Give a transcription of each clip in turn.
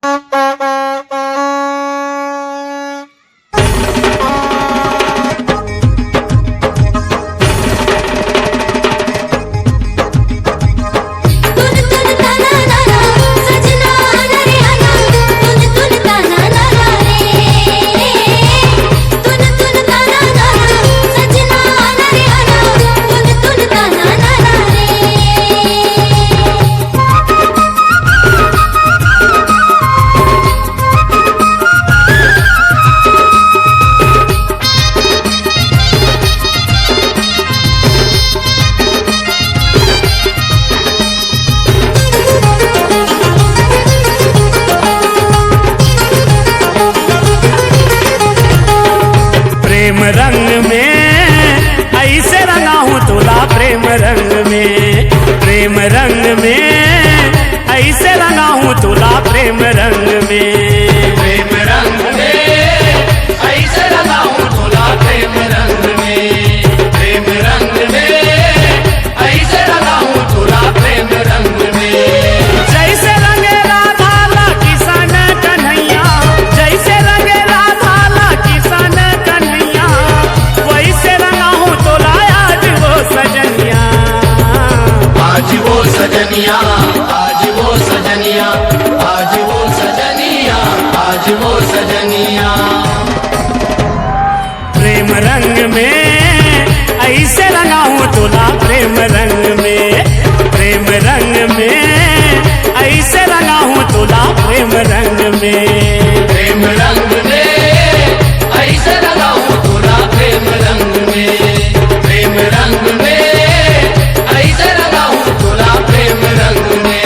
प्रेम रंग में ऐसे रंगा हूँ तुला, प्रेम रंग में, प्रेम रंग में ऐसे रंगा हूँ तुला, प्रेम रंग में, प्रेम रंग में ऐसे रंगा हूँ तुला, प्रेम रंग में, प्रेम रंग में ऐसे रंगा हूँ तुला, प्रेम रंग में। जैसे रंगे राधा ला किसान कन्हैया, जैसे रंगे राधा ला किसान कन्हैया, वैसे रंगा हूँ तोला आज वो सजनिया, आज वो सजनिया, आज वो सजनिया, आज वो सजनिया, आज वो सजनिया। प्रेम रंग में ऐसे रंगा हूँ तोला, प्रेम रंग में, प्रेम रंग में ऐसे रंगा हूँ तोला, प्रेम रंग में, प्रेम रंग में ऐसे रंगा हूँ तुला, प्रेम रंग में, प्रेम रंग में ऐसे रंगा हूँ तुला, प्रेम रंग में।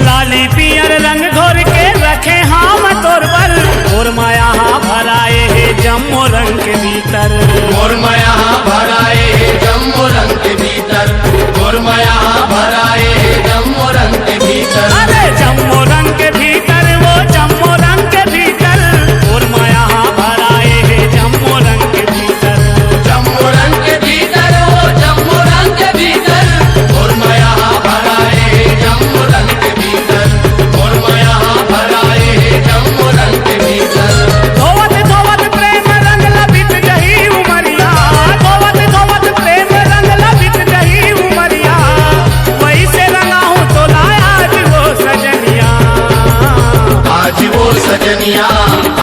लाली पियर रंग घोर के रखे हम तोर पर, और माया भराए है जम्मो रंग के भीतर, और माया भराए जम्मो रंग के भीतर, और माया भराए जम्मो रंग के भीतर।